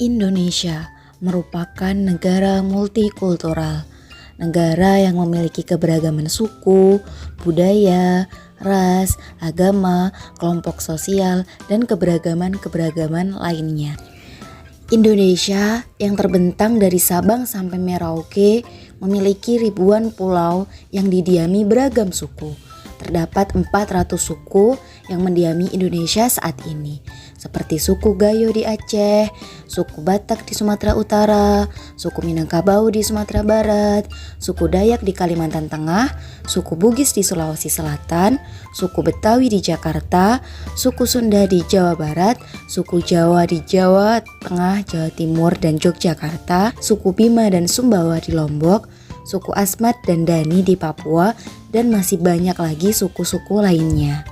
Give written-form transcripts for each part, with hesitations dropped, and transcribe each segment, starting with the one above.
Indonesia merupakan negara multikultural, negara yang memiliki keberagaman suku, budaya, ras, agama, kelompok sosial, dan keberagaman-keberagaman lainnya. Indonesia yang terbentang dari Sabang sampai Merauke memiliki ribuan pulau yang didiami beragam suku. Terdapat 400 suku yang mendiami Indonesia saat ini, seperti suku Gayo di Aceh, suku Batak di Sumatera Utara, suku Minangkabau di Sumatera Barat, suku Dayak di Kalimantan Tengah, suku Bugis di Sulawesi Selatan, suku Betawi di Jakarta, suku Sunda di Jawa Barat, suku Jawa di Jawa Tengah, Jawa Timur, dan Yogyakarta, suku Bima dan Sumbawa di Lombok, suku Asmat dan Dani di Papua, dan masih banyak lagi suku-suku lainnya.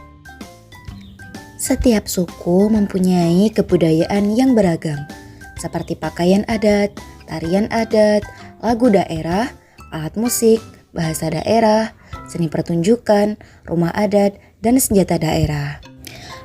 Setiap suku mempunyai kebudayaan yang beragam, seperti pakaian adat, tarian adat, lagu daerah, alat musik, bahasa daerah, seni pertunjukan, rumah adat, dan senjata daerah.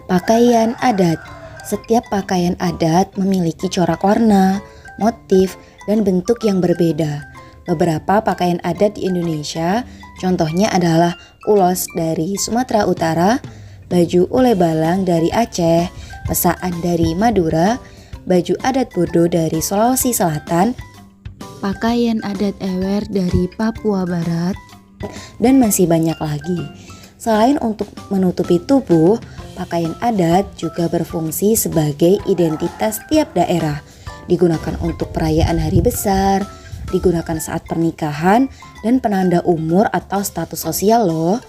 Pakaian adat. Setiap pakaian adat memiliki corak warna, motif, dan bentuk yang berbeda. Beberapa pakaian adat di Indonesia, contohnya adalah ulos dari Sumatera Utara, baju ule balang dari Aceh, pesaan dari Madura, baju adat Bodo dari Sulawesi Selatan, pakaian adat Ewer dari Papua Barat, dan masih banyak lagi. Selain untuk menutupi tubuh, pakaian adat juga berfungsi sebagai identitas tiap daerah. Digunakan untuk perayaan hari besar, digunakan saat pernikahan, dan penanda umur atau status sosial loh.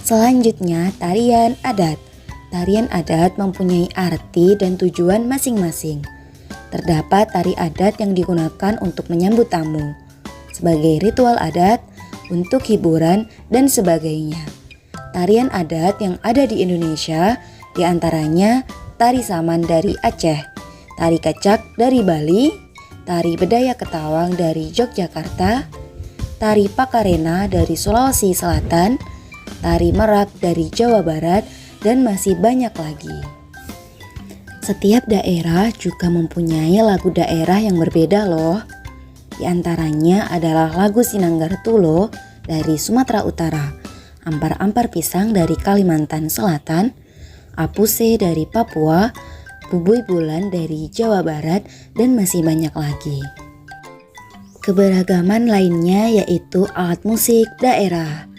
Selanjutnya, tarian adat. Tarian adat mempunyai arti dan tujuan masing-masing. Terdapat tari adat yang digunakan untuk menyambut tamu, sebagai ritual adat, untuk hiburan, dan sebagainya. Tarian adat yang ada di Indonesia diantaranya tari saman dari Aceh, tari kecak dari Bali, tari bedaya Ketawang dari Yogyakarta, tari Pakarena dari Sulawesi Selatan, tari Merak dari Jawa Barat, dan masih banyak lagi. Setiap daerah juga mempunyai lagu daerah yang berbeda loh. Di antaranya adalah lagu Sinanggar Tulo dari Sumatera Utara, Ampar-ampar pisang dari Kalimantan Selatan, Apuse dari Papua, Bubui bulan dari Jawa Barat, dan masih banyak lagi. Keberagaman lainnya yaitu alat musik daerah.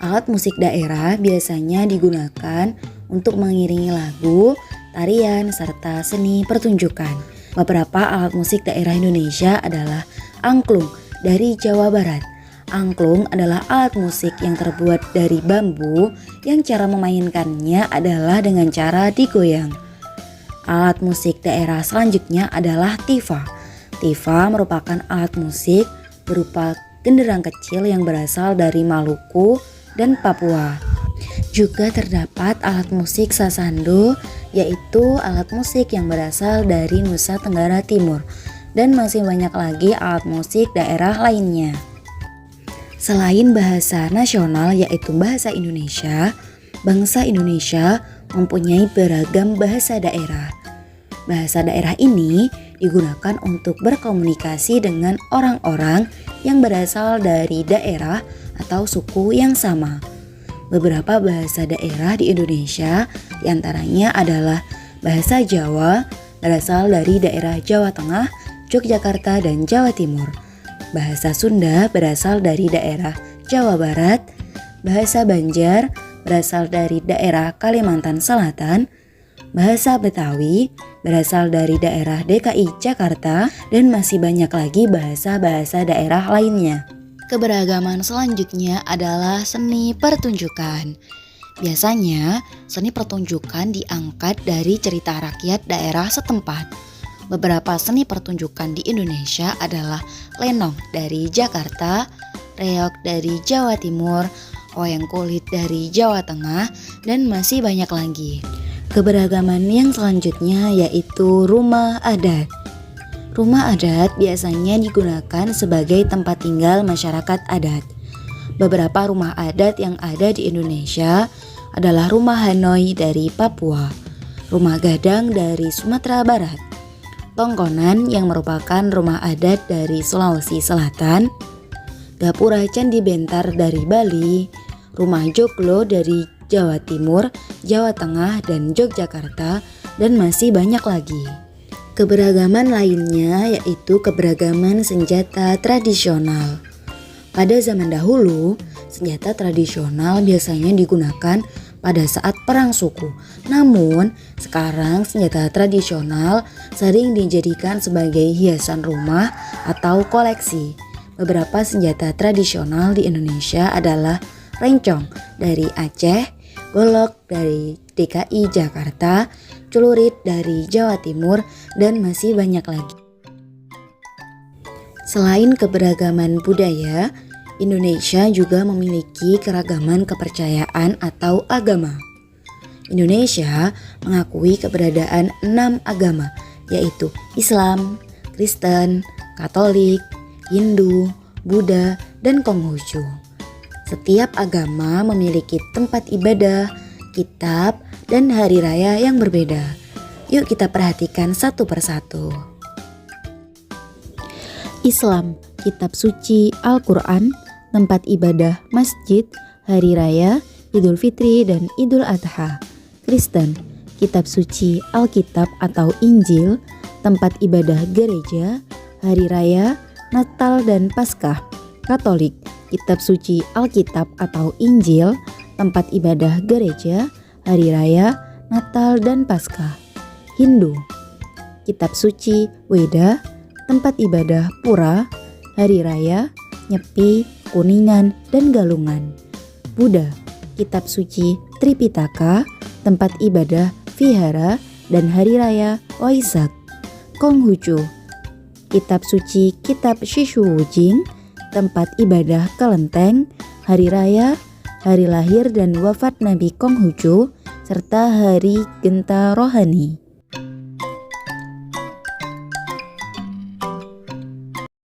Alat musik daerah biasanya digunakan untuk mengiringi lagu, tarian, serta seni pertunjukan. Beberapa alat musik daerah Indonesia adalah angklung dari Jawa Barat. Angklung adalah alat musik yang terbuat dari bambu yang cara memainkannya adalah dengan cara digoyang. Alat musik daerah selanjutnya adalah tifa. Tifa merupakan alat musik berupa genderang kecil yang berasal dari Maluku dan Papua. Juga terdapat alat musik sasando, yaitu alat musik yang berasal dari Nusa Tenggara Timur, dan masih banyak lagi alat musik daerah lainnya. Selain bahasa nasional yaitu bahasa Indonesia, bangsa Indonesia mempunyai beragam bahasa daerah. Bahasa daerah ini digunakan untuk berkomunikasi dengan orang-orang yang berasal dari daerah atau suku yang sama. Beberapa bahasa daerah di Indonesia diantaranya adalah bahasa Jawa berasal dari daerah Jawa Tengah, Yogyakarta, dan Jawa Timur. Bahasa Sunda berasal dari daerah Jawa Barat. Bahasa Banjar berasal dari daerah Kalimantan Selatan. Bahasa Betawi berasal dari daerah DKI Jakarta, dan masih banyak lagi bahasa-bahasa daerah lainnya. Keberagaman selanjutnya adalah seni pertunjukan. Biasanya, seni pertunjukan diangkat dari cerita rakyat daerah setempat. Beberapa seni pertunjukan di Indonesia adalah lenong dari Jakarta, reog dari Jawa Timur, wayang kulit dari Jawa Tengah, dan masih banyak lagi. Keberagaman yang selanjutnya yaitu rumah adat. Rumah adat biasanya digunakan sebagai tempat tinggal masyarakat adat. Beberapa rumah adat yang ada di Indonesia adalah rumah Hanoi dari Papua, rumah Gadang dari Sumatera Barat, Tongkonan yang merupakan rumah adat dari Sulawesi Selatan, Gapura Candi Bentar dari Bali, Rumah Joglo dari Jawa Timur, Jawa Tengah, dan Yogyakarta, dan masih banyak lagi. Keberagaman lainnya yaitu keberagaman senjata tradisional. Pada zaman dahulu, senjata tradisional biasanya digunakan pada saat perang suku. Namun, sekarang senjata tradisional sering dijadikan sebagai hiasan rumah atau koleksi. Beberapa senjata tradisional di Indonesia adalah rencong dari Aceh, golok dari DKI Jakarta, celurit dari Jawa Timur, dan masih banyak lagi. Selain keberagaman budaya, Indonesia juga memiliki keragaman kepercayaan atau agama. Indonesia mengakui keberadaan 6 agama, yaitu Islam, Kristen, Katolik, Hindu, Buddha, dan Konghucu. Setiap agama memiliki tempat ibadah, kitab, dan hari raya yang berbeda. Yuk kita perhatikan satu persatu. Islam, kitab suci Al-Quran, tempat ibadah masjid, hari raya, Idul Fitri, dan Idul Adha. Kristen, kitab suci Alkitab atau Injil, tempat ibadah gereja, hari raya, Natal, dan Paskah. Katolik, kitab suci Alkitab atau Injil, tempat ibadah gereja, hari raya, Natal, dan Paskah. Hindu, kitab suci Weda, tempat ibadah pura, hari raya, Nyepi, Kuningan, dan Galungan. Buddha, kitab suci Tripitaka, tempat ibadah vihara, dan hari raya Waisak. Konghucu, kitab suci Kitab Shishuwujing, tempat ibadah kelenteng, hari raya, hari lahir dan wafat Nabi Konghucu, serta hari genta rohani.